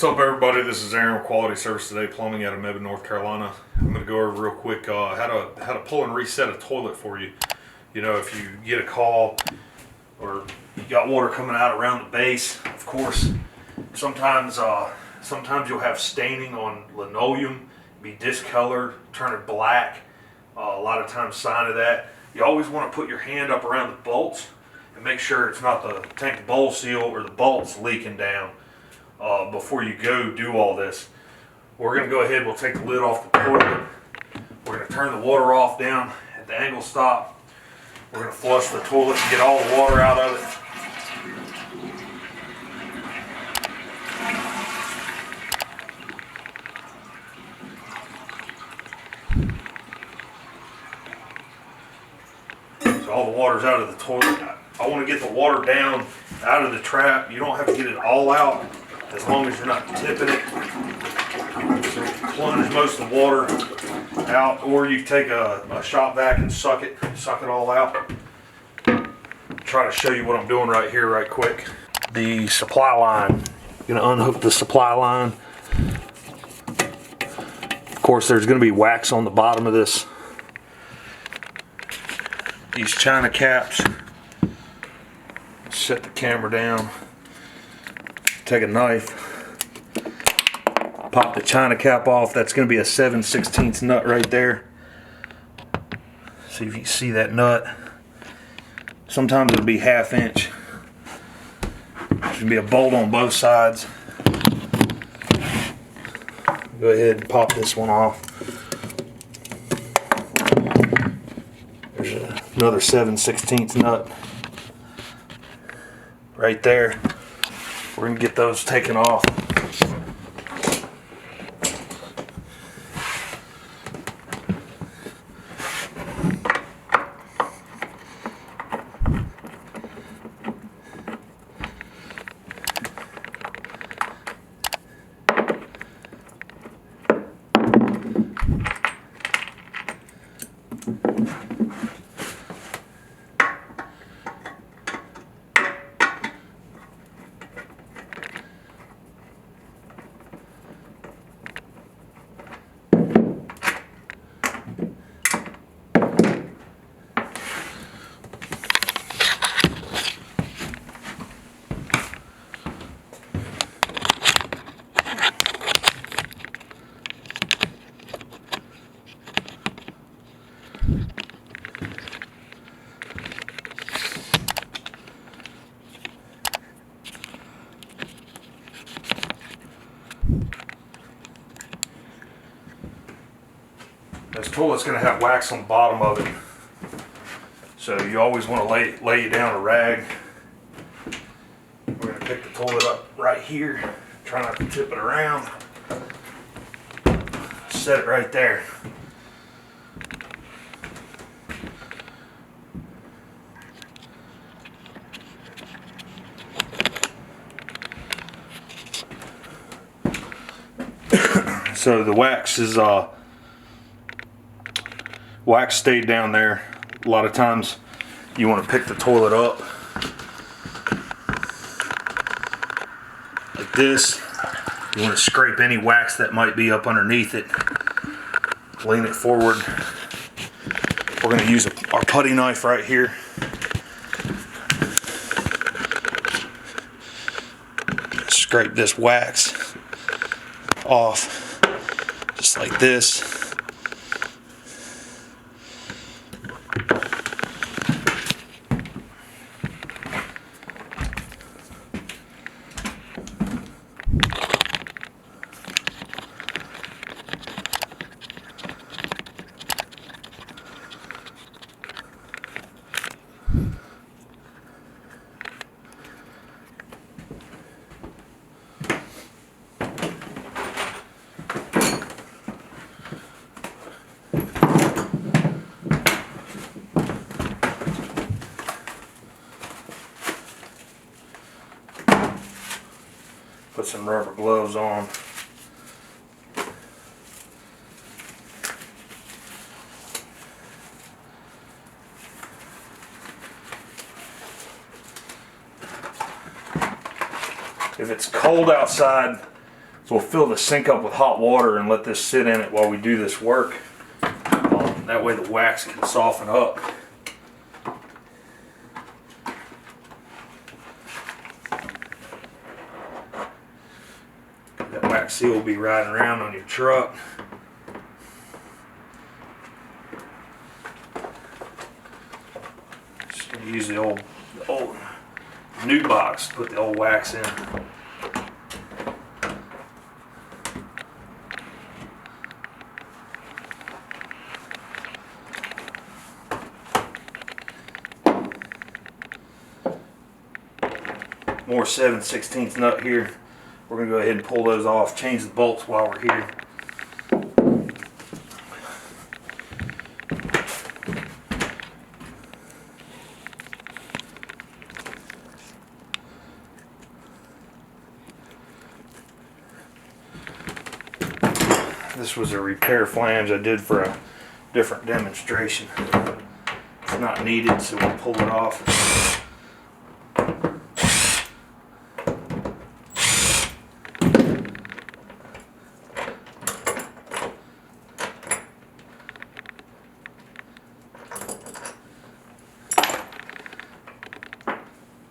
What's up, everybody? This is Aaron with Quality Service Today Plumbing out of Mebane, North Carolina. I'm going to go over real quick how to pull and reset a toilet for you. You know, if you get a call or you got water coming out around the base, of course, sometimes you'll have staining on linoleum, be discolored, turn it black. A lot of times, sign of that. You always want to put your hand up around the bolts and make sure it's not the tank bowl seal or the bolts leaking down. Before you go do all this, we're going to go ahead, we'll take the lid off the toilet. We're going to turn the water off down at the angle stop. We're going to flush the toilet and get all the water out of it. So all the water's out of the toilet. I want to get the water down out of the trap. You don't have to get it all out, as long as you're not tipping it. So plunge most of the water out, or you take a shop vac and suck it all out. Try to show you what I'm doing right here right quick. The supply line, you're gonna unhook the supply line. Of course, there's gonna be wax on the bottom of this. These China caps. Set the camera down. Take a knife, pop the China cap off. That's going to be a 7/16 nut right there. See if you see that nut. Sometimes it'll be 1/2 inch. There's going to be a bolt on both sides. Go ahead and pop this one off. There's another 7/16 nut right there. We're going to get those taken off. This toilet's going to have wax on the bottom of it, so you always want to lay down a rag. We're going to pick the toilet up right here, try not to tip it around, set it right there. So the wax is wax stayed down there. A lot of times you want to pick the toilet up like this. You want to scrape any wax that might be up underneath it. Lean it forward. We're going to use our putty knife right here. Scrape this wax off just like this. Put some rubber gloves on. If it's cold outside, So we'll fill the sink up with hot water and let this sit in it while we do this work. That way the wax can soften up. That wax seal will be riding around on your truck. Just gonna use the old new box to put the old wax in. More 7/16 nut here. We're going to go ahead and pull those off, change the bolts while we're here. This was a repair flange I did for a different demonstration. It's not needed, so we'll pull it off.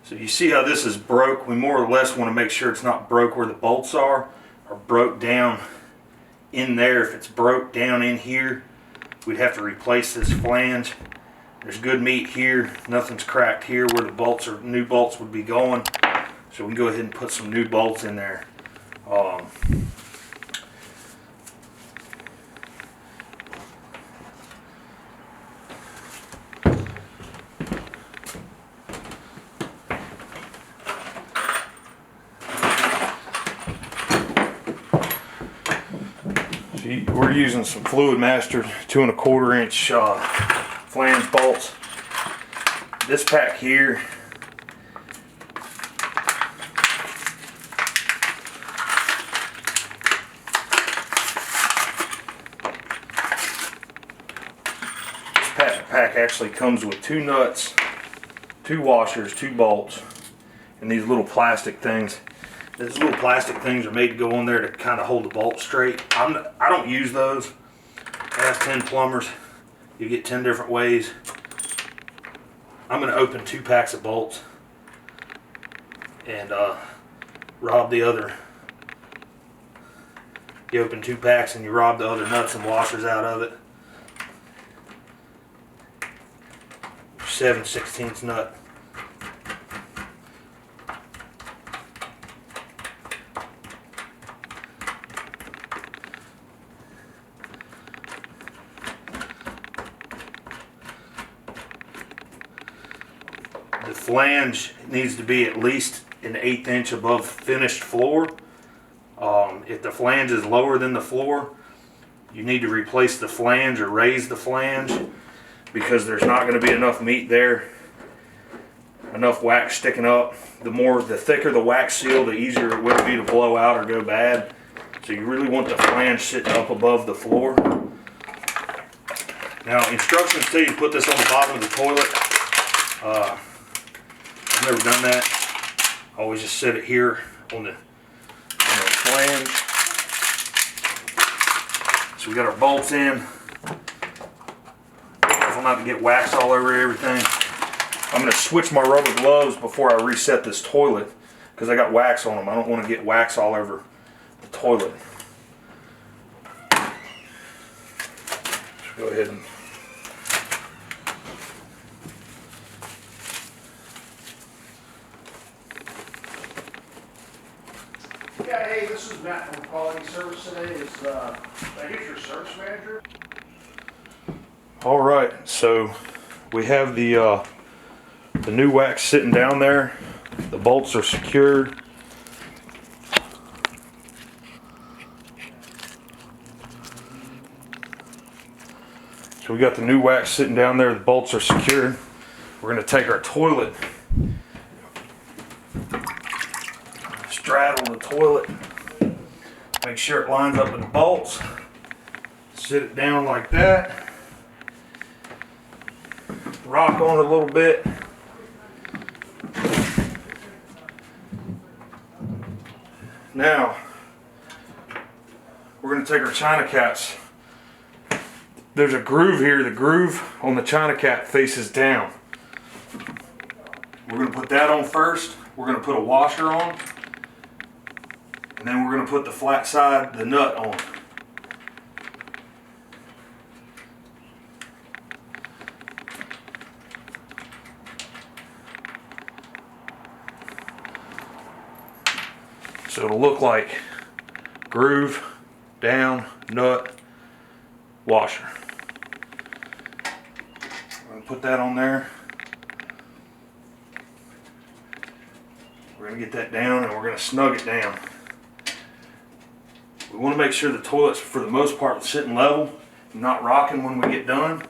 So you see how this is broke? We more or less want to make sure it's not broke where the bolts are, or broke down in there. If it's broke down in here, we'd have to replace this flange. There's good meat here, nothing's cracked here where the bolts or new bolts would be going. So we can go ahead and put some new bolts in there. We're using some Fluid Master 2 1/4 inch flange bolts. This pack here pack actually comes with 2 nuts, 2 washers, 2 bolts, and these little plastic things. These little plastic things are made to go on there to kind of hold the bolt straight. I don't use those. Ask 10 plumbers. You get 10 different ways. I'm going to open 2 packs of bolts and rob the other. You open 2 packs and you rob the other nuts and washers out of it. 7/16 nut. The flange needs to be at least an 1/8 inch above finished floor. If the flange is lower than the floor, you need to replace the flange or raise the flange, because there's not going to be enough meat there, enough wax sticking up. The thicker the wax seal, the easier it will be to blow out or go bad. So you really want the flange sitting up above the floor. Now, instructions tell you to put this on the bottom of the toilet. I've never done that. I always just set it here on the flange. So we got our bolts in. Careful not to get wax all over everything. I'm going to switch my rubber gloves before I reset this toilet, because I got wax on them. I don't want to get wax all over the toilet. Let's go ahead and yeah, hey, this is Matt from Quality Service today. Did I get your service manager? all right, so we have the new wax sitting down there. The bolts are secured. So we got the new wax sitting down there. The bolts are secured. We're going to take our toilet, straddle the toilet, make sure it lines up with the bolts, sit it down like that, rock on it a little bit, now we're going to take our China caps. There's a groove here. The groove on the China cap faces down. We're going to put that on first. We're going to put a washer on. And then we're going to put the flat side, the nut on. So it'll look like groove, down, nut, washer. We're going to put that on there. We're going to get that down and we're going to snug it down. We want to make sure the toilet's, for the most part, sitting level, not rocking when we get done.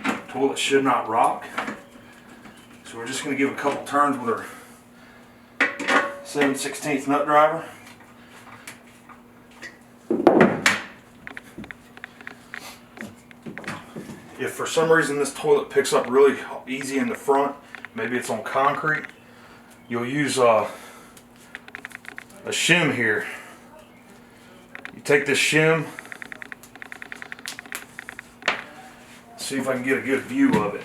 The toilet should not rock. So we're just going to give a couple turns with our 7/16 nut driver. If for some reason this toilet picks up really easy in the front, maybe it's on concrete, you'll use a shim here. You take this shim, see if I can get a good view of it.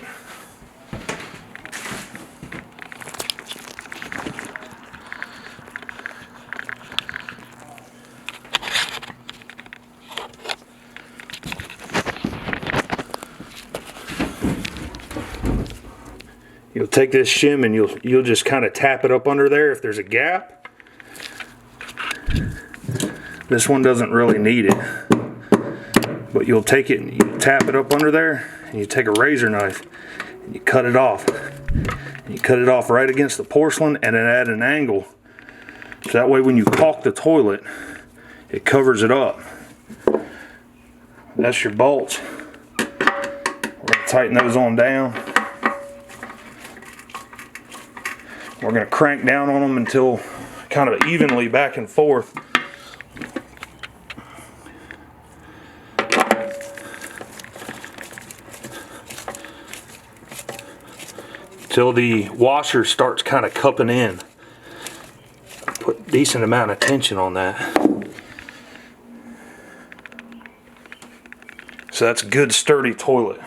You'll take this shim and you'll just kind of tap it up under there if there's a gap. This one doesn't really need it, but you'll take it and you tap it up under there, and you take a razor knife and you cut it off. And you cut it off right against the porcelain and then at an angle, so that way when you caulk the toilet, it covers it up. That's your bolts. We're going to tighten those on down. We're going to crank down on them until kind of evenly back and forth. Till the washer starts kind of cupping in. Put a decent amount of tension on that. So that's a good sturdy toilet.